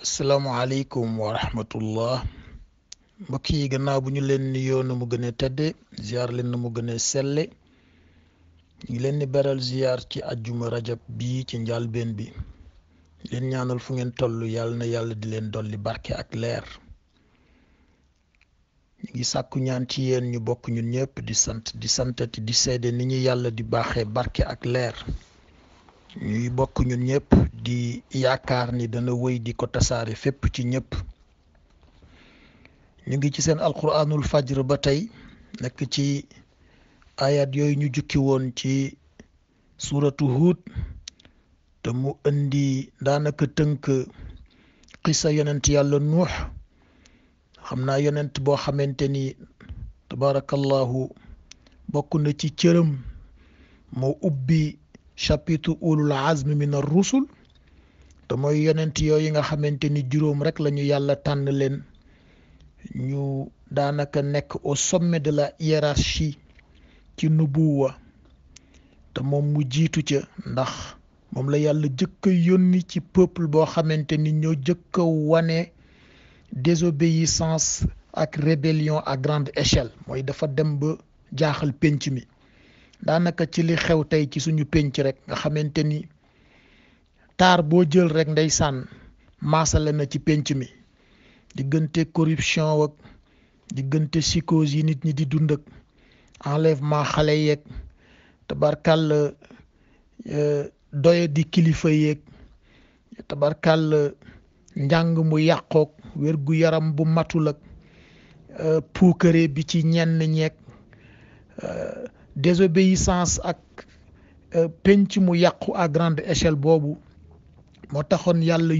asalaamaaleykum wa rahmatullah mbokk yi gannaaw bu ñu leen nuyoo na mu gën a tedde ziar leen na mu gën a selle ñu ngi leen di beral ziar ci ajjuma rajab bii ci njàlbeen bi leen ñaanal fu ngeen toll yàlla na yàlla di leen dolli barke ak leer ñu ngi sàkku ñaan ci yéen ñu bokk ñun ñëpp di santati di seede ni ñu yàlla di baaxee barke ak leer ñuy bokk ñun ñëpp di yaakaar ni dana wéy di ko tasaare fépp ci ñëpp ñu ngi ci seen alquranul fajr ba tey nekk ci ayat yooyu ñu jukki woon ci suuratu Huud te mu indi daanaka tënk xisa yonent yàlla nuux xam naa yonent boo xamante ni tabarakallahu bokk na ci cëram moo ubbi chapitre ulul azmi min ar rusul te mooy yonent yooyu nga xamante ni juróom rek lañu yàlla tànn leen ñu daanaka nekk au sommet de la hiérarchie ci nubuwa te moom mu jiitu ca ndax moom la yàlla jëkk a yónni ci peuple boo xamante ni ñoo jëkk a wane désobéissance ak rébellion à grande échelle mooy dafa dem ba jaaxal pénc mi daanaka ci li xew tey ci suñu pénc rek nga xamante ni taar boo jël rek ndeysaan maasale na ci pénc mi diggante corruption ak diggante psychose yi nit ñi di dund ak enlèvement xale yeeg tabarkàll doye di kilifa yeeg tabarkàll njàng mu yàqoog wér gu yaram bu matul ak puukare bi ci ñenn ñeeg désobéissance ak penc mu yàqu à grande échelle boobu moo taxoon yàlla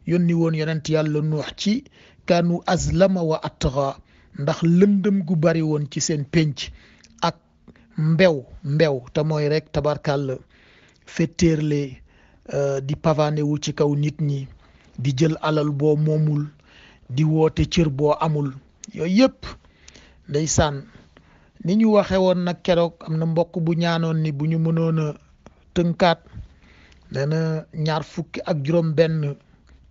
yónni woon yonent yàlla nuux ci kaanu azlama wa atgha ndax lëndëm gu bari woon ci seen penc ak mbew te mooy rek tabarkàll fettéerle di pavané wu ci kaw nit ñi di jël alal boo moomul di woote cër boo amul yooyu yëpp ndeysaan ni ñu waxe woon nag keroog am na mbokk bu ñaanoon ni bu ñu mënoon a tënkaat dana 26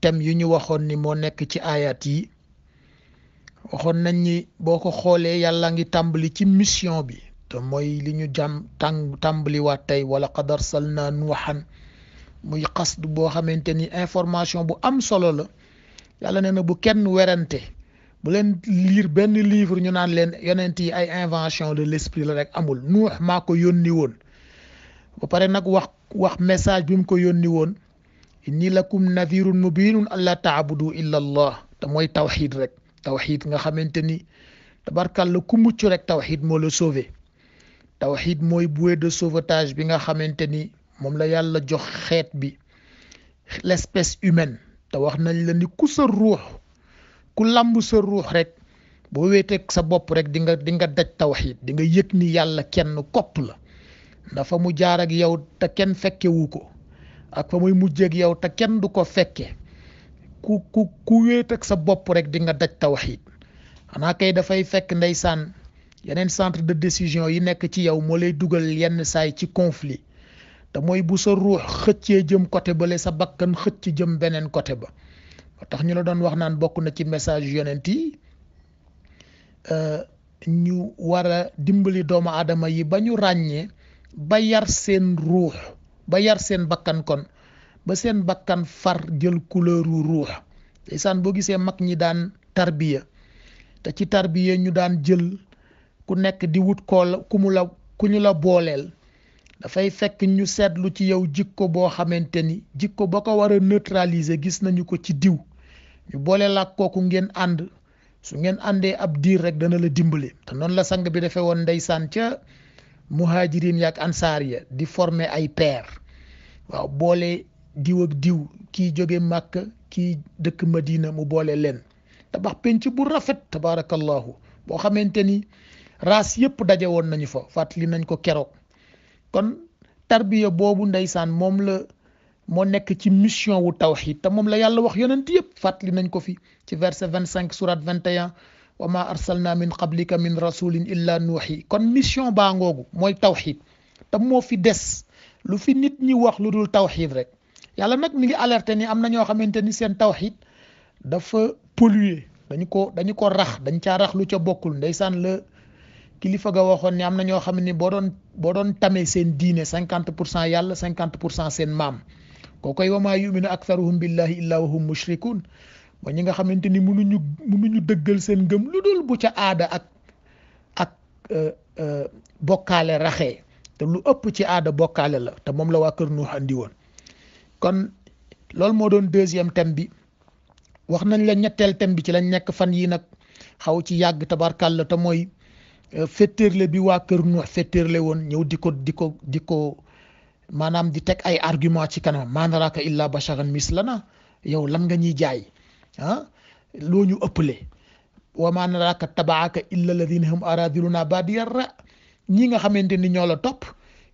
thème yu ñu waxoon ni moo nekk ci ayat yi waxoon nañ ni boo ko xoolee yàlla ngi tàmbali ci mission bi te mooy li ñu tàmbaliwaat tey wala qad arsalna nuuhan muy xasd boo xamante ni information bu am solo la yàlla nee na bu kenn werante bu leen lire benn livre ñu naan leen yonent yi ay invention de l'esprit la rek amul nuux maa ko yónni woon ba pare nag wax message bi mu ko yónni woon inni lakum nadhirun mubinun alla taabudu illa allah te mooy tawxid rek tawxid nga xamante ni tabarkàlla ku mucc rek tawxid moo la sauvé tawxid mooy bouée de sauvetage bi nga xamante ni moom la yàlla jox xeet bi l'espèce humaine te wax nañ la ni ku lamb sa ruux rek boo wéeteeg sa bopp rek di nga daj tawxid di nga yëg ni yàlla kenn kopp la dafa mu jaar ak yow te kenn fekkewu ko ak fa muy mujjeeg yow te kenn du ko fekke ku wéeteeg sa bopp rek di nga daj tawxid xanaa kay dafay fekk ndeysaan yeneen centre de décision yi nekk ci yow moo lay dugal yenn saay ci conflit te mooy bu sa ruux xëccee jëm côté bale sa bakkan xëcc jëm beneen côté ba tax ñu la doon wax naan bokk na ci message yonent yi ñu war a dimbali doomu aadama yi ba ñu ràññee ba yar seen ruux ba yar seen bakkan kon ba seen bakkan far jël couleuru ruux ndeysaan boo gisee mag ñi daan tarbiya te ci tarbiya ñu daan jël ku nekk di wut ku ñu la booleel dafay fekk ñu seetlu ci yow jikko boo xamante ni jikko ba ko war a neutraliser gis nañu ko ci diw ñu boole la kooku ngeen ànd su ngeen àndee ab diir rek dana la dimbali te noonu la sang bi defee woon ndeysaan ca muhajirin yaak ansaar ya di former ay pair waaw boole diw ak diw kii jóge Màkka kii dëkk Madina mu boole leen tabax penc bu rafet tabarakallahu boo xamante ni race yëpp daje woon nañu fa fàttali nañ ko keroog kon tarbiya boobu ndeysaan moom la moo nekk ci mission wu tawxid te moom la yàlla wax yonent yëpp fàttali nañ ko fi ci verset 25 surat 21 wa ma arsalna min qablika min rasulin illa nuuhi kon mission baa ngoogu mooy tawxid te moo fi des lu fi nit ñi wax lu dul tawxid rek yàlla nag mi ngi alerté ni am na ñoo xamante ni seen tawxid dafa pollué dañu ko rax dañ caa rax lu ca bokkul ndeysaan la kilifa ga waxoon ni am na ñoo xam ne boo doon tamee seen diine 50% yàlla 50% seen maam koo koy wa maa yuminu aktharuhum billahi illa wa hum mushrikun ba ñi nga xamante ni mënuñu dëggal seen ngëm lu dul bu ca aada ak bokkaale raxee te lu ëpp ci aada bokkaale la te moom la waa kër Nuux andi woon kon loolu moo doon deuxième thème bi wax nañ la ñetteel thème bi ci lañ nekk fan yi nag xaw ci yàgg tabarkàlla te mooy féttéerle bi waa kër Nuux féttéerle woon ñëw di ko maanaam di teg ay argument ci kanam maa naraaka illa basharan mislana yow lan nga ñuy jaay loo ñu ëppale wa maa naraaka tabaaka illa alladina hum aradiluna badiya ra ñi nga xamante ni ñoo la topp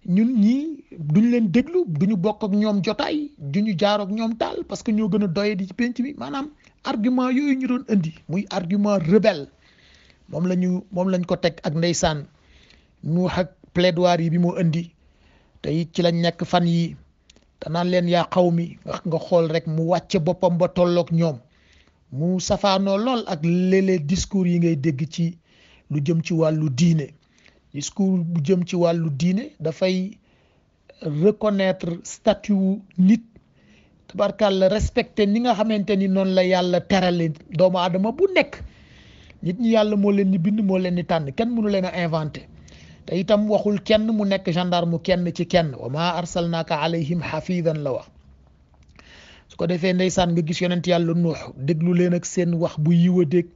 ñun ñii duñ leen déglu duñu bokk ak ñoom jotaay duñu jaar ak ñoom taal parce que ñoo gën a doye di ci penc mi maanaam argument yooyu ñu doon indi muy argument rebelle moom lañ ko teg ak ndeysaan Nuux ak plaidoirie bi moo indi te it ci lañ nekk fan yi te naan leen yaa xaw mi nga xool rek mu wàcce boppam ba tolloog ñoom mu safaanoo lool ak léeg-léeg discours yi ngay dégg ci lu jëm ci wàllu diine discours bu jëm ci wàllu diine dafay reconnaître statut nit tabarkàlla respecté ni nga xamante ni noonu la yàlla terale doomu aadama bu nekk nit ñi yàlla moo leen ni bind moo leen ni tànn kenn mënu leen a inventé te itam waxul kenn mu nekk gendarme kenn ci kenn wa ma arsalnaaka alayhim xafidan la wax su ko defee ndeysaan nga gis yonent yàlla Nuux déglu leen ak seen wax bu yiw a dégg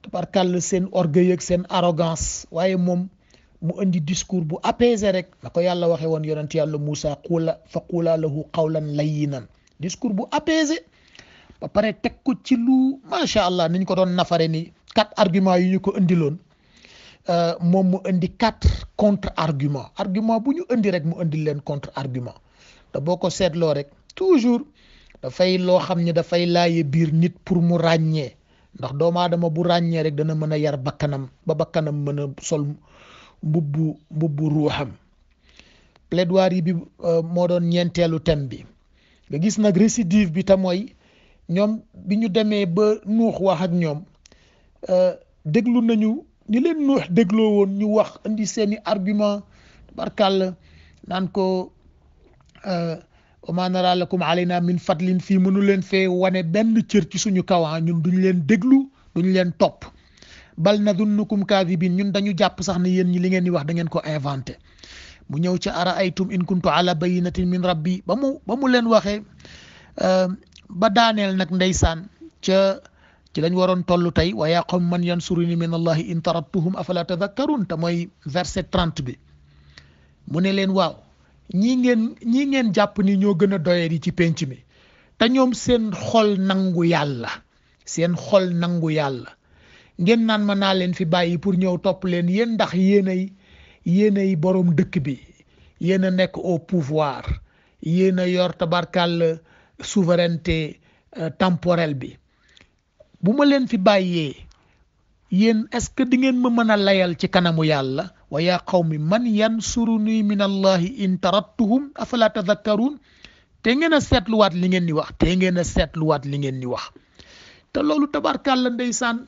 tabarkàlla seen orgueil ak seen arrogance waaye moom mu indi discours bu apaisé rek na ko yàlla waxe woon yonent yàlla Moussa faqula lahu qawlan layyinan discours bu apaisé ba pare teg ko ci lu macha allah niñ ko doon nafare ni 4 arguments yu ñu ko indiloon moom mu indi 4 contre argument bu ñu indi rek mu indi leen contre argument te boo ko seetloo rek toujours dafay loo xam ne dafay laaye biir nit pour mu ràññee ndax doomu aadama bu ràññee rek dana mën a yar bakkanam ba bakkanam mën a sol mbubbu ruuxam plaidoirie bi moo doon ñeenteelu thème bi nga gis nag récidive bi te mooy ñoom bi ñu demee ba Nuux wax ak ñoom déglu nañu ni leen Nuux dégloo woon ñu wax indi seeni argument barkàlla naan ko wa maa nara lakum alayna min fadlin fii mënu leen fee wane benn cër ci suñu kawan ñun duñ leen déglu duñ leen topp bal nadunnukum kaadibin ñun dañu jàpp sax ne yéen ñi li ngeen di wax da ngeen ko inventé mu ñëw ca ara aytum in kuntu ala bayinatin min rabbi ba mu leen waxee ba daaneel nag ndeysaan ci lañ waroon toll tey wa yaa qawmi man yansuruni min allahi in tarattuhum afala tadakkarun te mooy verset 30 bi mu ne leen waaw ñii ngeen jàpp ni ñoo gën a doye di ci penc mi te ñoom seen xol nangu yàlla ngeen naan ma naa leen fi bàyyi pour ñëw topp leen yéen ndax yéenay borom dëkk bi yéen a nekk au pouvoir yéen a yor tabarkal souveraineté temporelle bi bu ma leen fi bàyyee yéen est-ce que di ngeen ma mën a layal ci kanamu yàlla wa yaa qawmi man yansuruni min allahi in tarattuhum afala tadhakkarun te ngeen a seetluwaat li ngeen di wax te loolu tabarkal la ndeysaan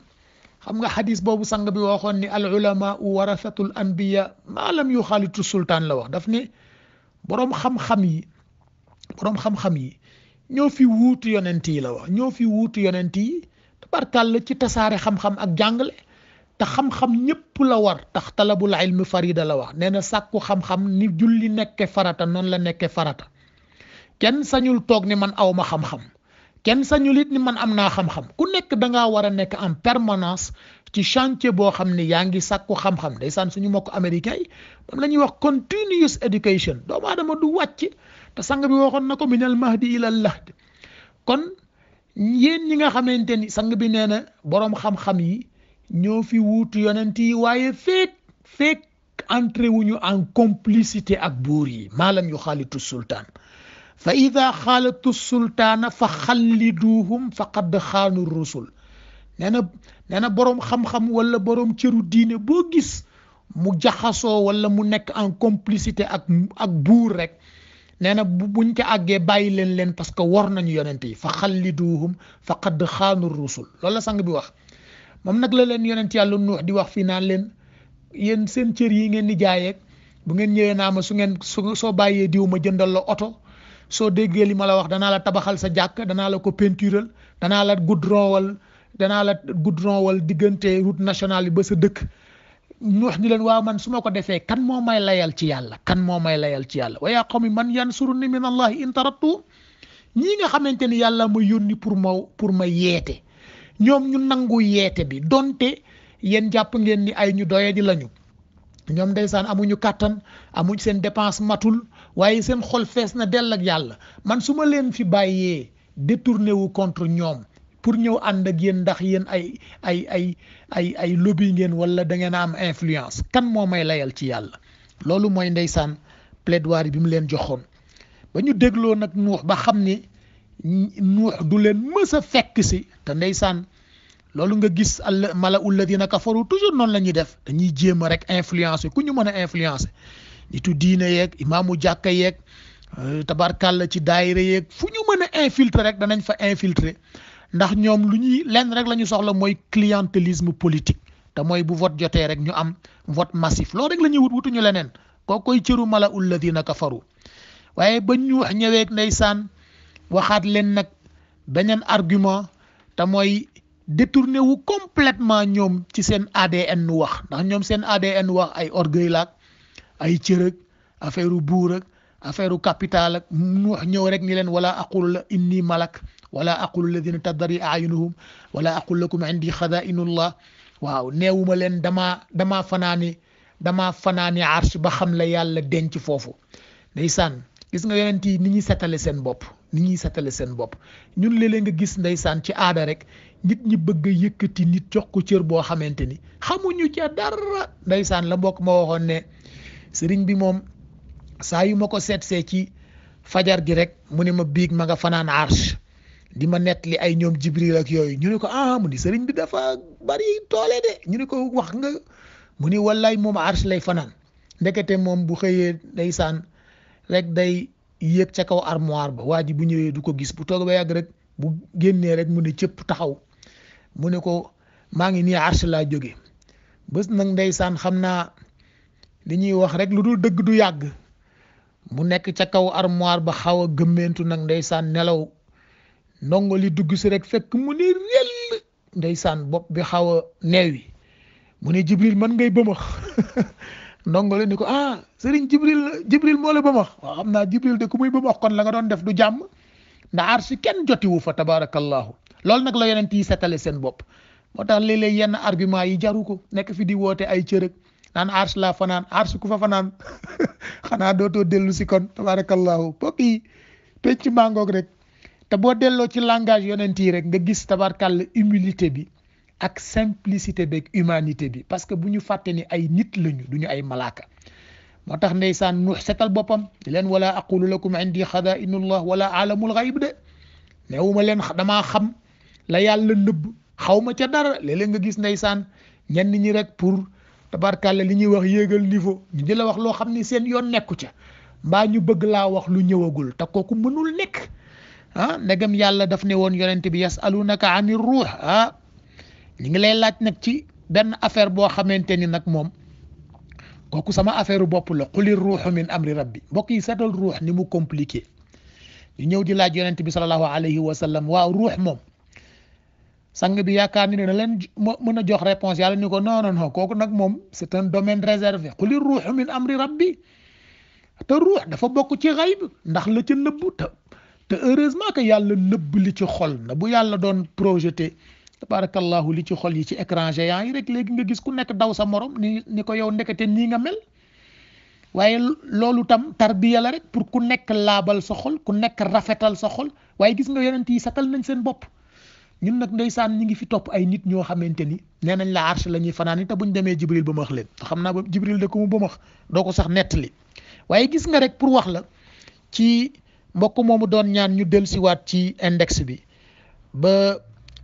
xam nga xadis boobu sang bi waxoon ni al ulama warasatul anbiya maa lam yu xaalitu sultaan la wax daf ne boroom xam-xam yi ñoo fi wuutu yonent yi la wax ñoo fi wuutu yonent yi tabarkàlla ci tasaare xam-xam ak jàngale te xam-xam ñëpp la war tax talabul ilmi farida la wax nee na sàkku xam-xam ni julli nekke farata noonu la nekke farata kenn sañul toog ni man awma xam-xam kenn sañul it ni man am naa xam-xam ku nekk dangaa war a nekk en permanence ci chantier boo xam ne yaa ngi sàkku xam-xam ndeysaan suñu mbokk américain yi moom la ñuy wax continuous education doomu aadama du wàcc te sang bi waxoon na ko minal mahdi ilal lahd kon yéen ñi nga xamante ni sang bi nee na boroom xam-xam yi ñoo fi wuutu yonent yi waaye feek entré wuñu en complicité ak buur yi maalam yu xaalitu sultaan fa ida xaalatu sultaana fa xalliduhum faqad xaanu rusul nee na boroom xam-xam wala boroom cëru diine boo gis mu jaxasoo wala mu nekk en complicité ak buur rek nee na buñ ca àggee bàyyi leen parce que war nañu yonent yi fa xalliduhum faqad xaanu rusul loolu la sang bi wax moom nag la leen yonent yàlla nuux di wax fii naan leen yéen seen cër yi ngeen di jaayeeg bu ngeen ñëwee naa ma soo bàyyee diw ma jëndal la oto soo déggee li ma la wax danaa la tabaxal sa jàkk danaa la ko peintural danaa la goudronwal diggante route nationale bi ba sa dëkk ñu wax ni leen waaw man su ma ko defee kan moo may layal ci yàlla wa yaa qawmi man yansuruni min allahi in tarattu ñii nga xamante ni yàlla ma yónni pour ma yeete ñoom ñu nangu yeete bi donte yéen jàpp ngeen ni ay ñu doyadi lañu ñoom ndeysaan amuñu kàttan amuñ seen dépense matul waaye seen xol fees na dell ak yàlla man su ma leen fi bàyyee détourné wu contre ñoom pour ñëw ànd ak yéen ndax yéen ay lobby ngeen wala da ngeen a am influence kan moo may layal ci yàlla loolu mooy ndeysaan plaidoirie bi mu leen joxoon ba ñu dégloo nag nuux ba xam ni nuux du leen mës a fekk si te ndeysaan loolu nga gis malaa'ul ladina kafaru toujours noonu la ñuy def dañuy jéem a rek influencer ku ñu mën a influencer nitu diine yeeg imaamu jàkka yeeg tabarkàlla ci daayira yeeg fu ñu mën a infiltrer rek danañ fa infiltrer ndax ñoom lu ñuy lenn rek la ñu soxla mooy clientélisme politique te mooy bu vote jotee rek ñu am vote massif loolu rek la ñuy wutuñu leneen koo koy cëru malaa'ul ladina kafaru waaye ba ñu wax ñëweeg ndeysaan waxaat leen nag beneen argument te mooy détourné wu complètement ñoom ci seen ADN nu wax ndax ñoom seen ADN wax ay orgueil laak ay cërëg affaire buur ak affaire capital ak nu wax ñëw rek ni leen wala aqulu la inni malak wala aqulu alladina tadri ayunuhum wala aqulu lakum indi xadainullah waaw neewuma leen damaa fanaani arsh ba xam la yàlla denc foofu ndeysaan gis nga yonent yi ni ñuy setale seen bopp ñun léeg-léeg nga gis ndeysaan ci aada rek nit ñi bëgg a yëkkati nit jox ko cër boo xamante ni xamuñu ca dara ndeysaan la mbokk ma waxoon ne sëriñ bi moom saa yu ma ko seetsee ci fajar gi rek mu ne ma biig ma nga fanaan arsh di ma nettali ay ñoom jibril ak yooyu ñu ne ko mu ni sëriñ bi dafa bari toole de ñu ne ko wax nga mu ni wallaay moom arsh lay fanaan ndekete moom bu xëyee ndeysaan rek day yéeg ca kaw armoire ba waa ji bu ñëwee du ko gis bu toog ba yàgg rek bu génnee rek mu ne cëpp taxaw mu ne ko maa ngi nii arsh laa jóge bés nag ndeysaan xam naa li ñuy wax rek lu dul dëgg du yàgg mu nekk ca kaw armoire ba xaw a gëmmentu nag ndeysaan nelaw ndongo li dugg si rek fekk mu ni rel ndeysaan bopp bi xaw a neewi mu ne jibril man ngay bëmax ndongo li ni ko sëriñ jibril moo la bëmax waaw xam naa jibril de ku muy bëmax kon la nga doon def du jàmm ndax arsh kenn jotiwu fa tabarakallahu loolu nag la yonent yi setale seen bopp moo tax léeg-léeg yenn argument yi jaru ko nekk fi di woote ay cërëg naan arsh laa fanaan arsh ku fa fanaan xanaa dootoo dellu si kon tabarakallahu bokk yi penc mangoog rek te boo delloo ci langage yonent yi rek nga gis tabarkalla humilité bi ak simplicité beeg humanité bi parce que bu ñu fàtte ni ay nit lañu duñu ay malaaka moo tax ndeysaan nuux setal boppam di leen wala aqulu lakum indi xadainullah wala alamul xayb de neewuma leen damaa xam la yàlla nëbb xaw ma ca dara léeg-léeg nga gis ndeysaan ñenn ñi rek pour tabarkalla li ñuy wax yéegal niveau ñu di la wax loo xam ni seen yoon nekku ca mbaa ñu bëgg laa wax lu ñëwagul te kooku mënul nekk ndegam yàlla daf ne woon yonent bi yasalunaka ani ruux ñu ngi lay laaj nag ci benn affaire boo xamante ni nag moom kooku sama affaire bopp la qulir ruuxu min amri rabbi mbokk yi seetal ruux ni mu compliqué ñu ñëw di laaj yonent bi sallallahu alayhi wa sallam waaw ruux moom sang bi yaakaar ni ne na leen mën a jox réponse yàlla ni ko non kooku nag moom c'est un domaine réservé qulir ruuxu min amri rabbi te ruux dafa bokk ci xayb ndax la ca nëbbu te heureusement que yàlla nëbb li ci xol na bu yàlla doon projeté tabarakallahu li ci xol yi ci écran géant yi rek léegi nga gis ku nekk daw sa morom ni ko yow ndekete nii nga mel waaye loolu tam tarbiya la rek pour ku nekk laabal sa xol ku nekk rafetal sa xol waaye gis nga yonent yi satal nañ seen bopp ñun nag ndeysaan ñi ngi fi topp ay nit ñoo xamante ni nee nañ la arsh la ñuy fanaan te buñ demee jibril ba max leen xam naa ba jibril de ko mu ba max doo ko sax nettali waaye gis nga rek pour wax la ci mbokk moomu doon ñaan ñu dellusiwaat ci index bi ba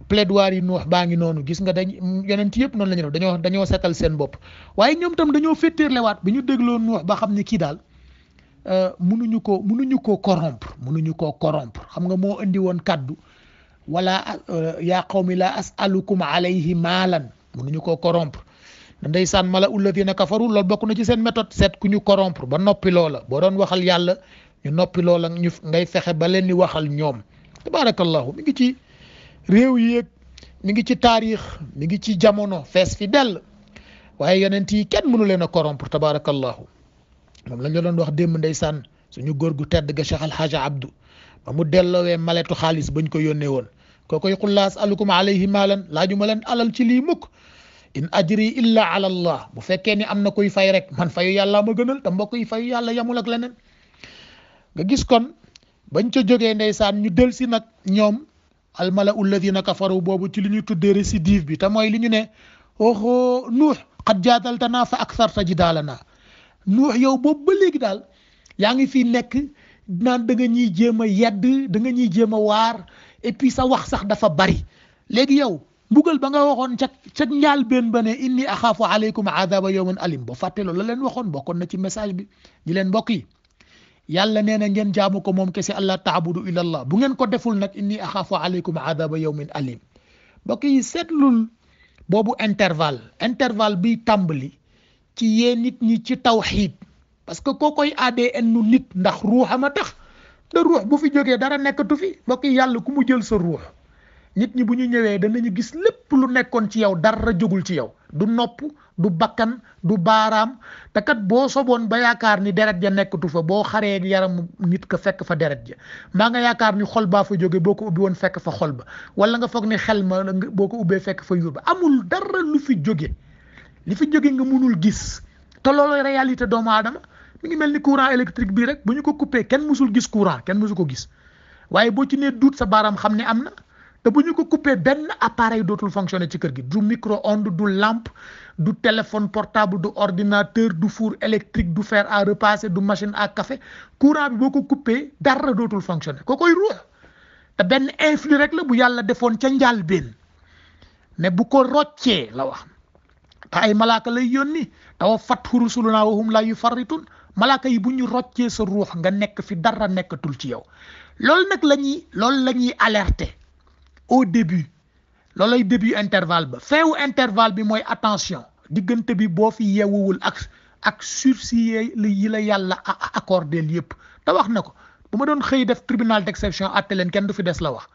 plaidoirie yi nuux baa ngi noonu gis nga dañ yonent yëpp noonu la ñu def dañoo setal seen bopp waaye ñoom tam dañoo féttéerlewaat bi ñu dégloo nuux ba xam ni kii daal mënuñu ko corrompre xam nga moo indi woon kaddu wala yaa qawmi la as'alukum alayhi maalan mënuñu ko corrompre ndeysaan mala ulladina kafaru loolu bokk na ci seen méthode seet ku ñu corrompre ba noppi loola boo doon waxal yàlla ñu noppi loola ñu ngay fexe ba leen di waxal ñoom tabarakallahu mi ngi ci réew yi mi ngi ci taarix mi ngi ci jamono fees fi dell waaye yonent yi kenn mënu leen a corrompre tabarakallahu moom lañ la doon wax démb ndeysaan suñu góor gu tedd ga Cheikh Alhaja Abdou ba mu delloowee maletu xaalis bañ ko yónnee woon kookoy qul laa as'alukum alayhi maalan laajuma leen alal ci lii mukk in ajri illa ala allah bu fekkee ni am na koy fay rek man fayu yàlla ma gënal te mbokk yi fayu yàlla yamul ak leneen nga gis kon bañ ca jógee ndeysaan ñu del si nag ñoom almala alladina kafaru boobu ci li ñuy tuddee récidive bi te mooy li ñu ne oxo nuux qad jaadaltanaa fa aktharta jidaalanaa nuux yow boobu ba léegi daal yaa ngi fii nekk naan da nga ñuy jéem a yedd da nga ñuy jéem a waar et puis sa wax sax dafa bari léegi yow mbugal ba nga waxoon ca njaal benn ba ne inni axaafu alaykum adaba yawmin alim boo fàtte loolu la leen waxoon bokkoon na ci message bi ñi leen mbokk yi yàlla nee na ngeen jaamu ko moom kese allah taabudu illa allah bu ngeen ko deful nag inni axaafu alaykum adaba yawmin alim mbokk yi seetlul boobu intervalle biy tàmbali ci yee nit ñi ci tawxiid parce que koo koy ADN nu nit ndax ruuxam a tax te ruux bu fi jógee dara nekkatu fi mbokk yi yàlla ku mu jël sa ruux nit ñi bu ñu ñëwee danañu gis lépp lu nekkoon ci yow dara jógul ci yow du nopp du bakkan du baaraam te kat boo soboon ba yaakaar ni deret ja nekkatu fa boo xaree yaram nit ka fekk fa deret ja maa nga yaakaar ni xol baa fa jóge boo ko ubbi woon fekk fa xol ba wala nga foog ni xel ma boo ko ubbee fekk fa yuur ba amul dara lu fi jóge li fi jóge nga mënul gis te loolu réalité doomu aadama mi ngi mel ni courant électrique bii rek bu ñu ko coupé kenn mësul gis courant kenn mësu ko gis waaye boo ci nee duut sa baaraam xam ne am na te bu ñu ko coupé benn appareil dootul fonctionner ci kër gi du micro-ondes du lampe du téléphone portable du ordinateur du four électrique du fer à repasser du machine à café courant bi boo ko coupé dara dootul fonctionner ko koy ruux te benn influx rek la bu yàlla defoon ca njàlbéen ne bu ko roccee la wax te ay malaaka lay yónni tawaffat rusuluna wa hum la yufarritun malaaka yi bu ñu roccee sa ruux nga nekk fi dara nekkatul ci yow loolu nag la ñuy alerter au début loolay début intervalle ba feewu intervalle bi mooy attention diggante bi boo fi yeewuwul ak sursis yi la yàlla accordé yëpp te wax na ko bu ma doon xëy def tribunal d'exception àtte leen kenn du fi des la wax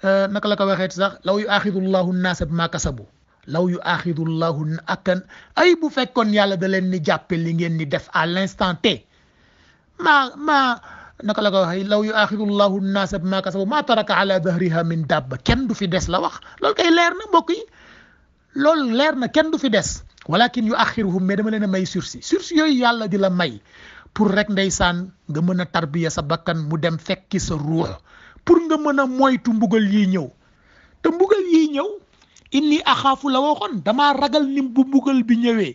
naka la ko waxee sax law yu aaxidullahu naasa bimaa kasabu law yu aaxidullahu akan ay bu fekkoon yàlla da leen ni jàppe li ngeen ni def à l'instant T naka la ko waxee law yu aaxidullahu naasa bimaa kasabu maa taraka ala dahriha min dabba kenn du fi des la wax loolu kay leer na mbokk yi loolu leer na kenn du fi des walakin yu axiruhum mais dama leen a may sursis yooyu yàlla di la may pour rek ndeysaan nga mën a tarbiya sa bakkan mu dem fekki sa ruux pour nga mën a moytu mbugal yi ñëw te mbugal yi ñëw inni axaafu la waxoon damaa ragal ni bu mbugal bi ñëwee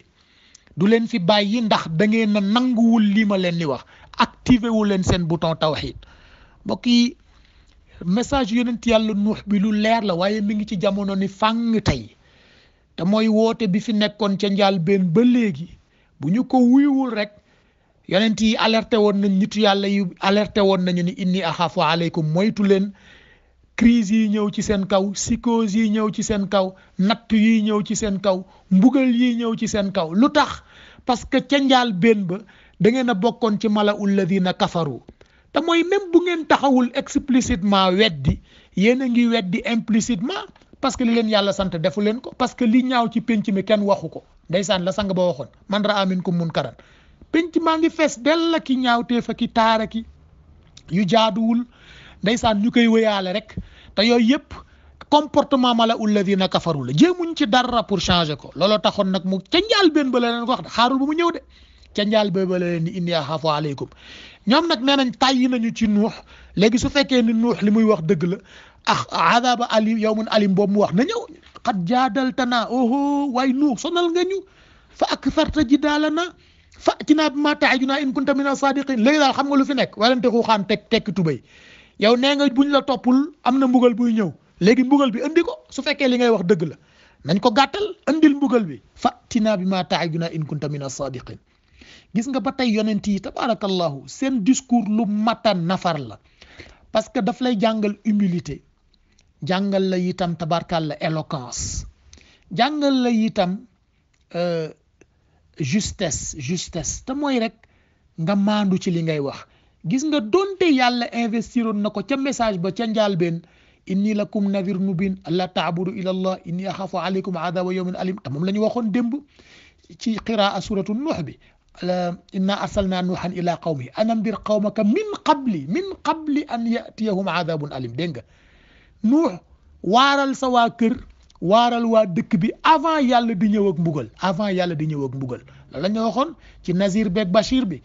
du leen fi bàyyi ndax da ngeen a nanguwul lii ma leen di wax activé wu leen seen bouton tawhid mbokk yi message yonent yàlla nuux bi lu leer la waaye mi ngi ci jamono ni fàng tey te mooy woote bi fi nekkoon ca njaal benn ba léegi bu ñu ko wuyuwul rek yonent yi alerté woon nañ nitu yàlla yu alerté woon nañu ni inni axaafu aleykum moytu leen crise yi ñëw ci seen kaw psychose yi ñëw ci seen kaw natt yi ñëw ci seen kaw mbugal yi ñëw ci seen kaw lu tax parce que ca njaal benn ba da ngeen a bokkoon ci mala ulladina kafaru te mooy même bu ngeen taxawul explicitement weddi yéen a ngi weddi implicitement parce que li leen yàlla sant defu leen ko parce que li ñaaw ci penc mi kenn waxu ko ndeysaan la sang ba waxoon man raa minkum munkaran penc maa ngi fees dell la ki ñaawtee fa ki taara ki yu jaaduwul ndeysaan ñu koy wéyaale rek te yooyu yëpp comportement mala ulladina kafaru la jéemuñ ci dara pour changer ko looloo taxoon nag mu ca njaal benn ba la leen ko wax de xaarul ba mu ñëw de ca njaal ba la leen ni inni axaafu aleykum ñoom nag nee nañ tàyyi nañu ci nuux léegi su fekkee ni nuux li muy wax dëgg la adaba alim yawmun alim boobu mu wax na ñëw xat jaadaltana oho waaye nuux sonal nga ñu fa aktharta jidaalana fa'tinaa bimaa ta'idunaa in kunta mina saadiqin léegi daal xam nga lu fi nekk warante xuuxaan tekki tubay yow nee nga buñ la toppul am na mbugal buy ñëw léegi mbugal bi andi ko su fekkee li ngay wax dëgg la nañ ko gàttal andil mbugal bi fa'tinaa bimaa ta'idunaa in kunta mina saadiqin gis nga ba tey yonent yi tabarakallahu seen discours lu mata nafar la parce que daf lay jàngal humilité jàngal la itam tabarkalla éloquence jàngal la itam justesse te mooy rek nga maandu ci li ngay wax gis nga donte yàlla investiroon na ko ca message ba ca njaalbeen inni lakum nadir mubin alla taabudu ila allah inni axafu alaykum adaba yawmin alim te moom la ñu waxoon démb ci qiraa suratu nuux bi inna arsalna nuuhan ila qawmi an andir qawmaka min qabli an yatiyahum adabun alim dégg nga nuux waaral sa waa kër waaral waa dëkk bi avant yàlla di ñëw ak mbugal la ñu waxoon ci nazir beeg bashir bi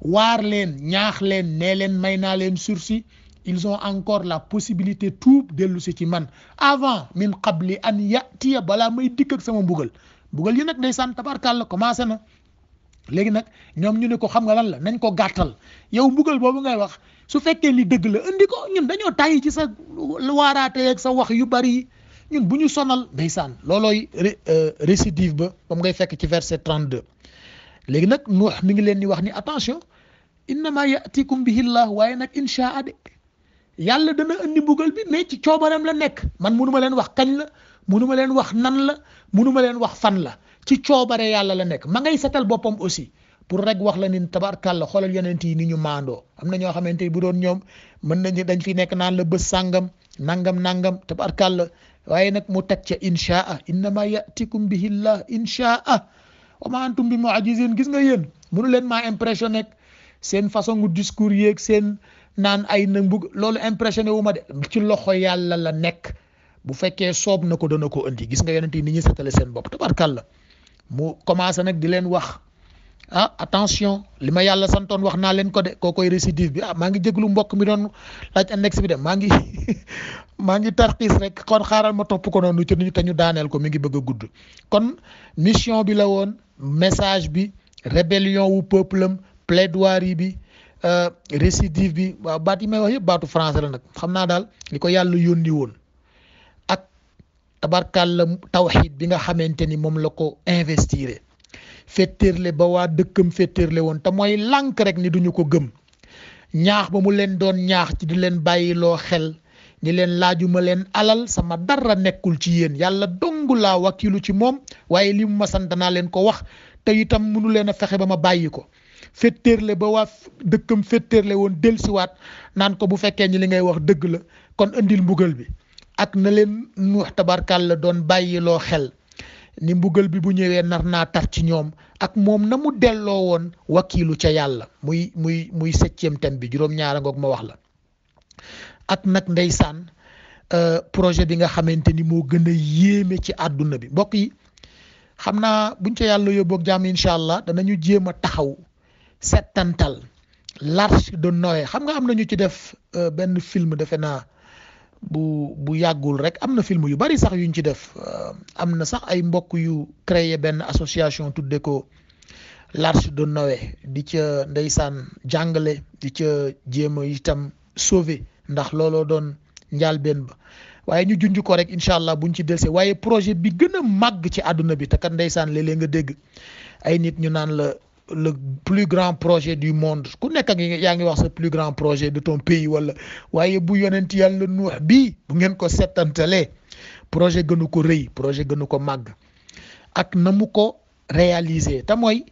waar leen ñaax leen nee leen may naa leen sursis ils ont encore la possibilité tuub dellu si ci man avant min qabli an yatiya balaa may dikk ak sama mbugal yi nag ndeysaan tabarkàlla commencé na léegi nag ñoom ñu ne ko xam nga lan la nañ ko gàttal yow mbugal boobu ngay wax su fekkee ni dëgg la indi ko ñun dañoo tàyyi ci sa waaraate ak sa wax yu bari yi ñun bu ñu sonal ndeysaan loolooy récidive ba moom ngay fekk ci verset 32 léegi nag Nuux mi ngi leen di wax ni attention innama yatikum bihillah waaye nag inshaa de yàlla dana indi mbugal bi mais ci coobaram la nekk man mënuma leen wax kañ la mënuma leen wax nan la mënuma leen wax fan la ci coobare yàlla la nekk ma ngay setal boppam aussi pour rek wax la ni tabarkàlla xoolal yonent yi ni ñu maandoo am na ñoo xamante ni bu doon ñoom mën nañu dañ fi nekk naan la bés sàngam nangam tabarkàlla waaye nag mu teg ca inshaa innama yatikum bihillah inshaa wa ma antum bi mu'jizin gis nga yéen mënu leen maa impressionné seen façon gu discours yeeg seen naan ay na mbug loolu impressionné wu ma de ci loxo yàlla la nekk bu fekkee soob na ko dana ko indi gis nga yonent yi ni ñu setale seen bopp tabarkàlla mu commencé nag di leen wax attention li ma yàlla santoon wax naa leen ko de koo koy récidive bi maa ngi jéglu mbokk mi doon laaj annexe bi de maa ngi tarxiis rek kon xaaral ma topp ko noonu ci te ñu daaneel ko mi ngi bëgg a gudd kon mission bi la woon message bi rébellion wu peuple am plaidoirie bi récidive bi waaw baat yi may wax yëpp baatu français la nag xam naa daal li ko yàlla yónni woon ak tabarkàlla tawxiid bi nga xamante ni moom la ko investir féttéerle ba waa dëkkam féttéerle woon te mooy lànk rek ni duñu ko gëm ñaax ba mu leen doon ñaax ci di leen bàyyiloo xel ni leen laajuma leen alal sama dara nekkul ci yéen yàlla dong laa wakilu ci moom waaye li mu ma sant naa leen ko wax te itam mënu leen a fexe ba ma bàyyi ko féttéerle ba waa dëkkam féttéerle woon delsiwaat naan ko bu fekkee ni li ngay wax dëgg la kon indil mbugal bi ak na leen Nuux tabarkàlla doon bàyyiloo xel ni mbugal bi bu ñëwee nar naa tar ci ñoom ak moom na mu delloo woon wakiilu ca yàlla muy septième thème bi juróom-ñaara ngoog ma wax la ak nag ndeysaan projet bi nga xamante ni moo gën a yéeme ci àdduna bi mbokk yi xam naa buñ ca yàlla yóbboog jàmm incha allah danañu jéem a taxaw settantal l'Arche de Noé xam nga am na ñu ci def benn film defe naa bu yàggul rek am na film yu bari sax yuñ ci def am na sax ay mbokk yu créer benn association tudde ko l'Arche de Noé di ca ndeysaan jàngale di ca jéem a itam sauver ndax looloo doon njaalbeen ba waaye ñu junj ko rek incha allah buñ ci delse waaye projet bi gën a màgg ci àdduna bi te kat ndeysaan léeg-léeg nga dégg ay nit ñu naan la le plus grand projet du monde ku nekk ak yaa ngi wax sa plus grand projet de ton pays wala waaye bu yonent yàlla Nuux bii bu ngeen ko settantalee projet gënu ko rëy projet gënu ko màgg ak na mu ko réaliser te mooy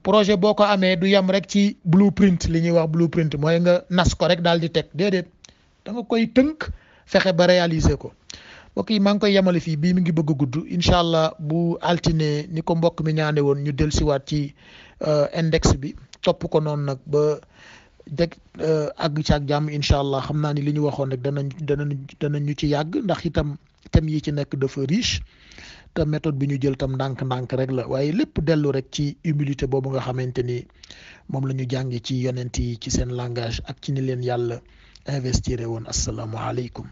projet boo ko amee du yem rek ci blueprint li ñuy wax blueprint mooy nga nas ko rek daal di teg déedéet da nga koy tënk fexe ba réaliser ko mbokk yi maa ngi koy yemale fii bii mi ngi bëgg a gudd incha allah bu altine ni ko mbokk mi ñaane woon ñu dellusiwaat ci index bi topp ko noonu nag ba deg àgg ci ak jàmm incha allah xam naa ni li ñu waxoon rek danañ ñu ci yàgg ndax itam thème yi ci nekk dafa riche te méthode bi ñu jël tam ndànk-ndànk rek la waaye lépp dellu rek ci humilité boobu nga xamante ni moom la ñu jànge ci yonent yi ci seen langage ak ci ni leen yàlla investir woon assalaamu aleykum